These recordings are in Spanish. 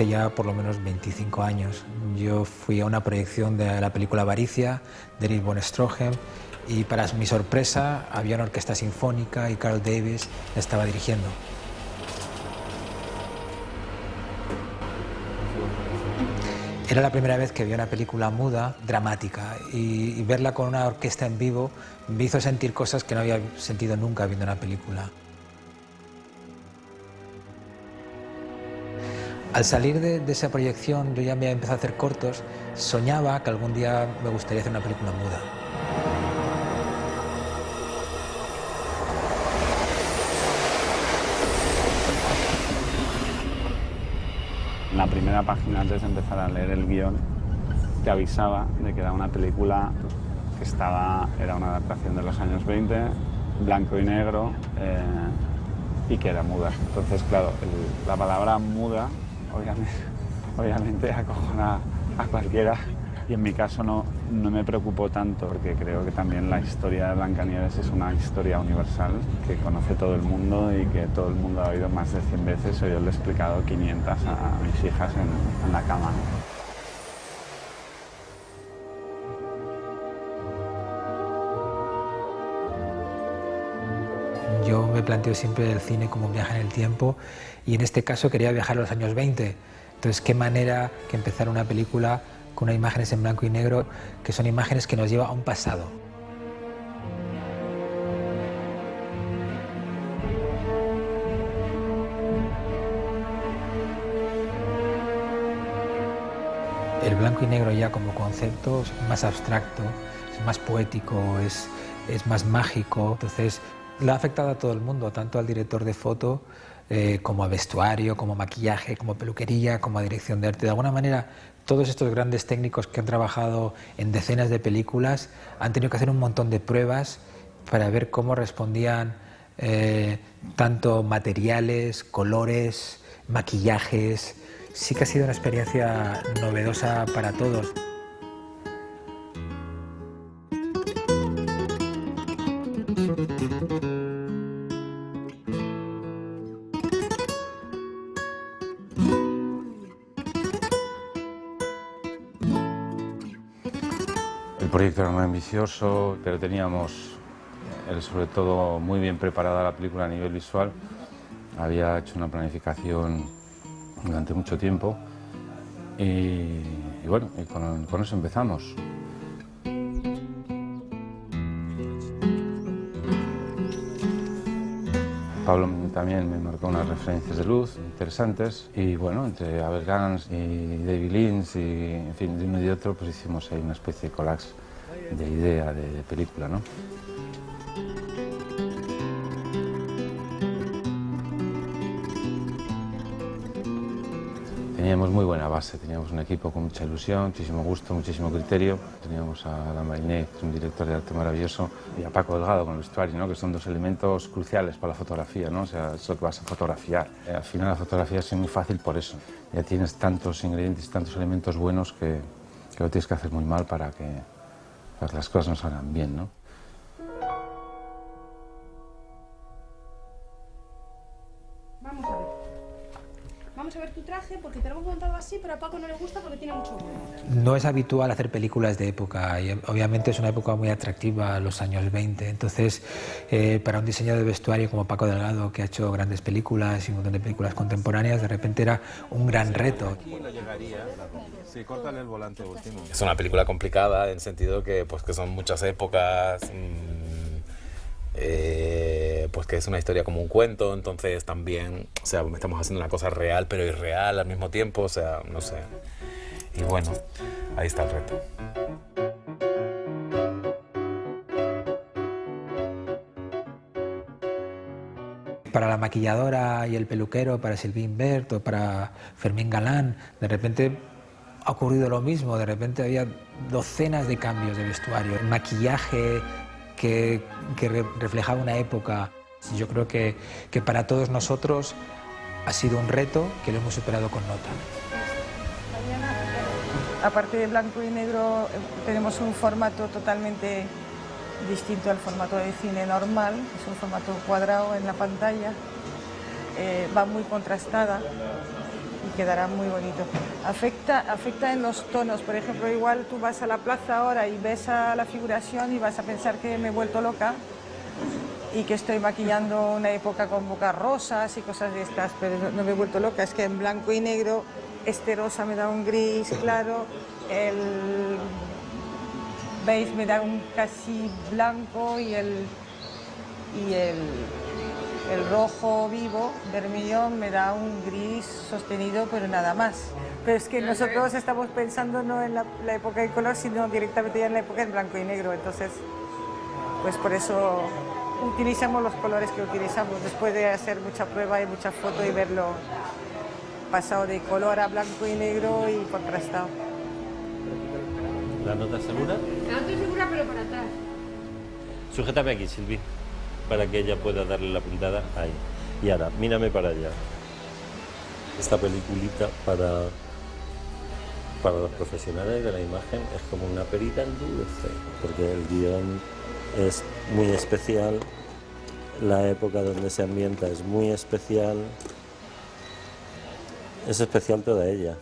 hace ya por lo menos 25 años. Yo fui a una proyección de la película Avaricia, de Erich von Stroheim, y para mi sorpresa había una orquesta sinfónica y Carl Davis la estaba dirigiendo. Era la primera vez que vi una película muda, dramática, y verla con una orquesta en vivo me hizo sentir cosas que no había sentido nunca viendo una película. Al salir de esa proyección, yo ya me empecé a hacer cortos, soñaba que algún día me gustaría hacer una película muda. En la primera página, antes de empezar a leer el guión, te avisaba de que era una película que era una adaptación de los años 20, blanco y negro, y que era muda. Entonces, claro, la palabra muda obviamente acojona a cualquiera, y en mi caso no me preocupó tanto, porque creo que también la historia de Blancanieves es una historia universal que conoce todo el mundo y que todo el mundo ha oído más de 100 veces, o yo le he explicado 500 a mis hijas en la cama. Yo me planteo siempre el cine como un viaje en el tiempo, y en este caso quería viajar a los años 20. Entonces, qué manera que empezar una película con unas imágenes en blanco y negro, que son imágenes que nos llevan a un pasado. El blanco y negro ya como concepto es más abstracto, es más poético, es más mágico. Entonces, le ha afectado a todo el mundo, tanto al director de foto como a vestuario, como a maquillaje, como a peluquería, como a dirección de arte. De alguna manera, todos estos grandes técnicos que han trabajado en decenas de películas han tenido que hacer un montón de pruebas para ver cómo respondían tanto materiales, colores, maquillajes. Sí que ha sido una experiencia novedosa para todos. El proyecto era muy ambicioso, pero teníamos sobre todo muy bien preparada la película a nivel visual. Había hecho una planificación durante mucho tiempo y bueno, con eso empezamos. Pablo también me marcó unas referencias de luz interesantes, y bueno, entre Albert Gans y David Lynch, y en fin, de uno y de otro, pues hicimos ahí una especie de collage de idea de película, ¿no? Teníamos muy buena base, teníamos un equipo con mucha ilusión, muchísimo gusto, muchísimo criterio. Teníamos a Alain Mariné, que es un director de arte maravilloso, y a Paco Delgado con el vestuario, ¿no? Que son dos elementos cruciales para la fotografía, ¿no? O sea, es lo que vas a fotografiar. Al final la fotografía es muy fácil por eso. Ya tienes tantos ingredientes, tantos elementos buenos que lo tienes que hacer muy mal para que las cosas no salgan bien, ¿no? Vamos a ver tu traje, porque te lo hemos montado así, pero a Paco no le gusta porque tiene mucho vuelo. No es habitual hacer películas de época, y obviamente es una época muy atractiva, los años 20. Entonces, para un diseñador de vestuario como Paco Delgado, que ha hecho grandes películas y un montón de películas contemporáneas, de repente era un gran reto. Sí, córtale el volante, Agustín. Es una película complicada en el sentido que, pues, que son muchas épocas, pues que es una historia como un cuento, entonces también, o sea, estamos haciendo una cosa real pero irreal al mismo tiempo, o sea, no sé. Y bueno, ahí está el reto. Para la maquilladora y el peluquero, para Sylvain Bert o para Fermín Galán, de repente ha ocurrido lo mismo, de repente había docenas de cambios de vestuario, maquillaje que reflejaba una época. Yo creo que para todos nosotros ha sido un reto que lo hemos superado con nota. Aparte de blanco y negro, tenemos un formato totalmente distinto al formato de cine normal. Es un formato cuadrado en la pantalla, va muy contrastada y quedará muy bonito. Afecta en los tonos, por ejemplo, igual tú vas a la plaza ahora y ves a la figuración y vas a pensar que me he vuelto loca y que estoy maquillando una época con bocas rosas y cosas de estas, pero no me he vuelto loca, es que en blanco y negro este rosa me da un gris claro, el beige me da un casi blanco y el rojo vivo, vermellón, me da un gris sostenido, pero nada más. Pero es que nosotros estamos pensando no en la época de color, sino directamente ya en la época en blanco y negro, entonces pues por eso utilizamos los colores que utilizamos, después de hacer mucha prueba y mucha foto y verlo pasado de color a blanco y negro y contrastado. ¿La nota segura? La nota segura, pero para atrás. Sujétame aquí, Silvi, para que ella pueda darle la puntada ahí. Y ahora, mírame para allá. Esta peliculita para los profesionales de la imagen es como una perita en dulce, porque el guión es muy especial, la época donde se ambienta es muy especial, es especial toda ella.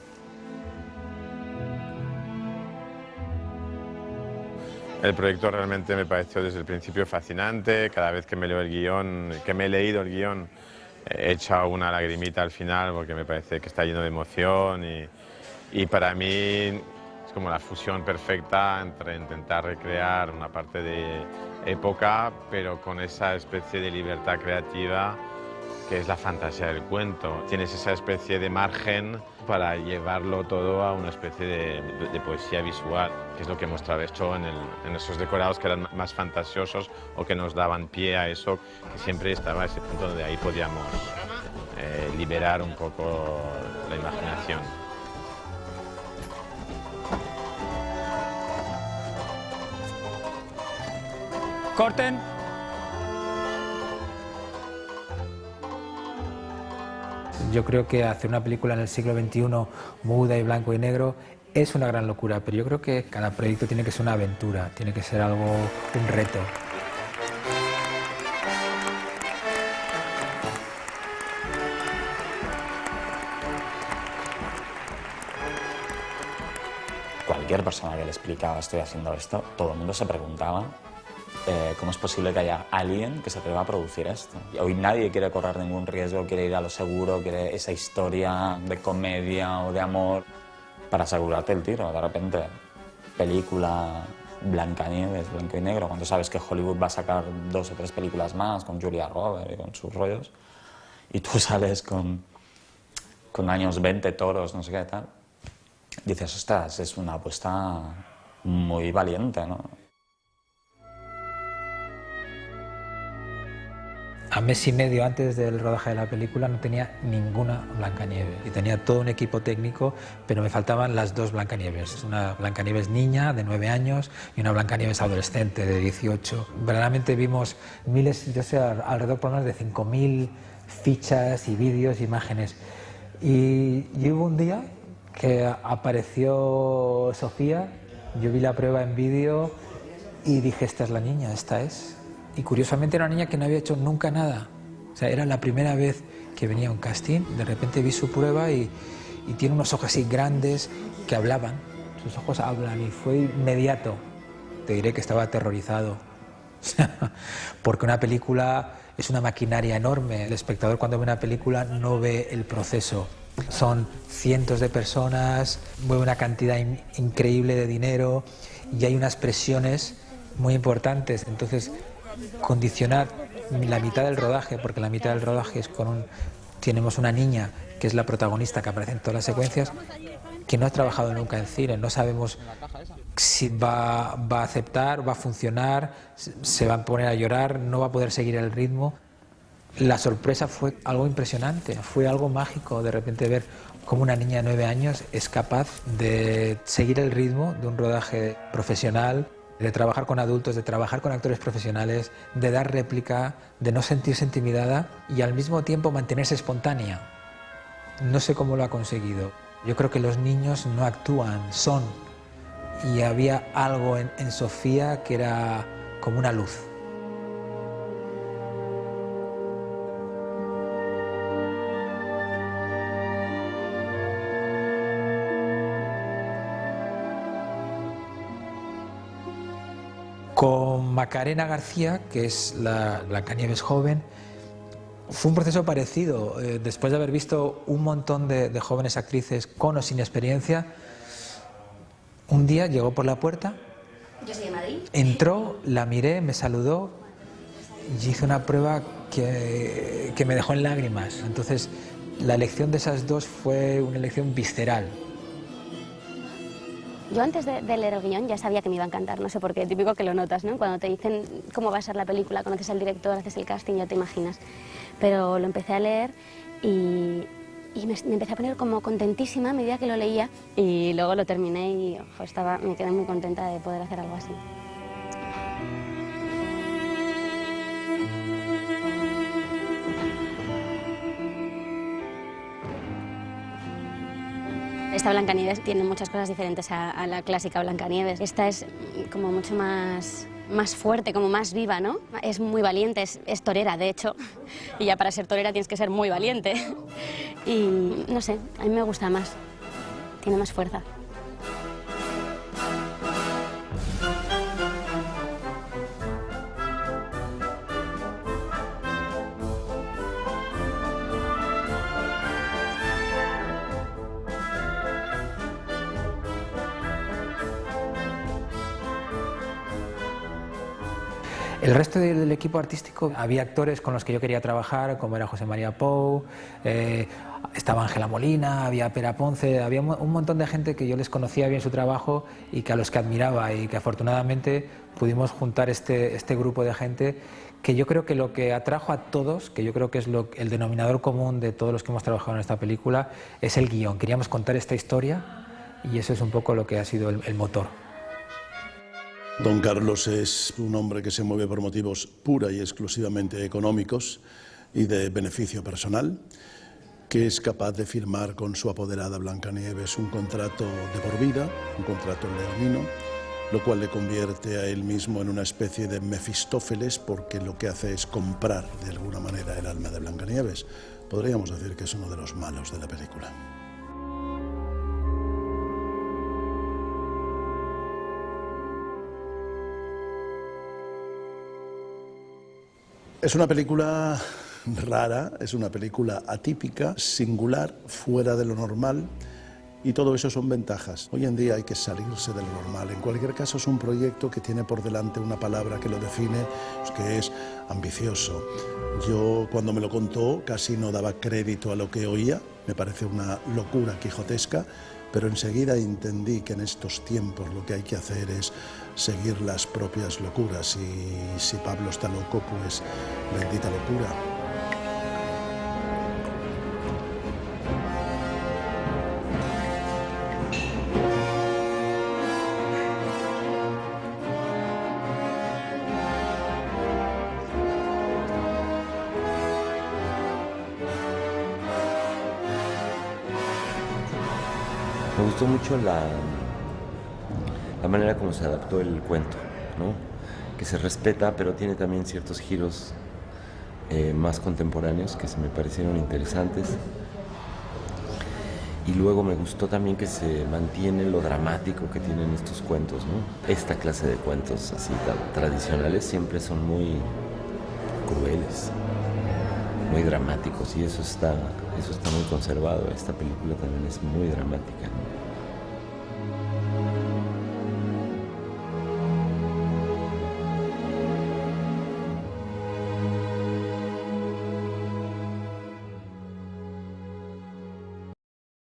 El proyecto realmente me pareció desde el principio fascinante. Cada vez que me leo el guión, que me he leído el guión, he echado una lagrimita al final porque me parece que está lleno de emoción y para mí es como la fusión perfecta entre intentar recrear una parte de época, pero con esa especie de libertad creativa que es la fantasía del cuento. Tienes esa especie de margen para llevarlo todo a una especie de poesía visual, que es lo que hemos hecho en esos decorados que eran más fantasiosos o que nos daban pie a eso, que siempre estaba ese punto donde ahí podíamos liberar un poco la imaginación. ¡Corten! Yo creo que hacer una película en el siglo XXI muda y blanco y negro es una gran locura, pero yo creo que cada proyecto tiene que ser una aventura, tiene que ser algo, un reto. Cualquier persona que le explicaba estoy haciendo esto, todo el mundo se preguntaba cómo es posible que haya alguien que se atreva a producir esto. Y hoy nadie quiere correr ningún riesgo, quiere ir a lo seguro, quiere esa historia de comedia o de amor para asegurarte el tiro. De repente, película Blancanieves, blanco y negro, cuando sabes que Hollywood va a sacar 2 o 3 películas más con Julia Roberts y con sus rollos, y tú sales con años 20, toros, no sé qué tal, dices, ostras, es una apuesta muy valiente, ¿no? A mes y medio antes del rodaje de la película no tenía ninguna Blancanieves y tenía todo un equipo técnico, pero me faltaban las 2 Blancanieves, una Blancanieves niña de 9 años y una Blancanieves adolescente de 18. Verdaderamente vimos miles, yo sé, alrededor por lo menos de 5.000 fichas y vídeos, imágenes. Y hubo un día que apareció Sofía, yo vi la prueba en vídeo y dije, esta es la niña, esta es. Y curiosamente era una niña que no había hecho nunca nada. O sea, era la primera vez que venía a un casting. De repente vi su prueba y tiene unos ojos así grandes que hablaban. Sus ojos hablan y fue inmediato. Te diré que estaba aterrorizado. Porque una película es una maquinaria enorme. El espectador cuando ve una película no ve el proceso. Son cientos de personas, mueve una cantidad increíble de dinero y hay unas presiones muy importantes. Entonces, condicionar la mitad del rodaje, porque la mitad del rodaje es tenemos una niña que es la protagonista que aparece en todas las secuencias, que no ha trabajado nunca en cine, no sabemos si va a aceptar, va a funcionar, se va a poner a llorar, no va a poder seguir el ritmo. La sorpresa fue algo impresionante, fue algo mágico de repente ver cómo una niña de 9 años es capaz de seguir el ritmo de un rodaje profesional, de trabajar con adultos, de trabajar con actores profesionales, de dar réplica, de no sentirse intimidada y al mismo tiempo mantenerse espontánea. No sé cómo lo ha conseguido. Yo creo que los niños no actúan, son. Y había algo en Sofía que era como una luz. Con Macarena García, que es la Blancanieves joven, fue un proceso parecido. Después de haber visto un montón de jóvenes actrices con o sin experiencia, un día llegó por la puerta, yo soy de Madrid, entró, la miré, me saludó y hice una prueba que me dejó en lágrimas. Entonces, la elección de esas dos fue una elección visceral. Yo antes de leer el guión ya sabía que me iba a encantar, no sé por qué, típico que lo notas, ¿no? Cuando te dicen cómo va a ser la película, conoces al director, haces el casting, ya te imaginas. Pero lo empecé a leer y me empecé a poner como contentísima a medida que lo leía, y luego lo terminé y ojo, me quedé muy contenta de poder hacer algo así. Esta Blancanieves tiene muchas cosas diferentes a la clásica Blancanieves. Esta es como mucho más fuerte, como más viva, ¿no? Es muy valiente, es torera, de hecho. Y ya para ser torera tienes que ser muy valiente. Y no sé, a mí me gusta más. Tiene más fuerza. El resto del equipo artístico, había actores con los que yo quería trabajar, como era José María Pou, estaba Ángela Molina, había Pera Ponce, había un montón de gente que yo les conocía bien su trabajo y a los que admiraba, y que afortunadamente pudimos juntar este grupo de gente que yo creo que lo que atrajo a todos, que yo creo que es el denominador común de todos los que hemos trabajado en esta película, es el guión. Queríamos contar esta historia y eso es un poco lo que ha sido el motor. Don Carlos es un hombre que se mueve por motivos pura y exclusivamente económicos y de beneficio personal, que es capaz de firmar con su apoderada Blancanieves un contrato de por vida, un contrato leonino, lo cual le convierte a él mismo en una especie de Mefistófeles, porque lo que hace es comprar de alguna manera el alma de Blancanieves. Podríamos decir que es uno de los malos de la película. Es una película rara, es una película atípica, singular, fuera de lo normal, y todo eso son ventajas. Hoy en día hay que salirse de lo normal. En cualquier caso, es un proyecto que tiene por delante una palabra que lo define, que es ambicioso. Yo, cuando me lo contó, casi no daba crédito a lo que oía. Me parece una locura quijotesca, pero enseguida entendí que en estos tiempos lo que hay que hacer es seguir las propias locuras, y si Pablo está loco, pues bendita locura. Me gustó mucho la manera como se adaptó el cuento, ¿no? Que se respeta, pero tiene también ciertos giros más contemporáneos que se me parecieron interesantes. Y luego me gustó también que se mantiene lo dramático que tienen estos cuentos, ¿no? Esta clase de cuentos así tradicionales siempre son muy crueles, muy dramáticos, y eso está muy conservado. Esta película también es muy dramática, ¿no?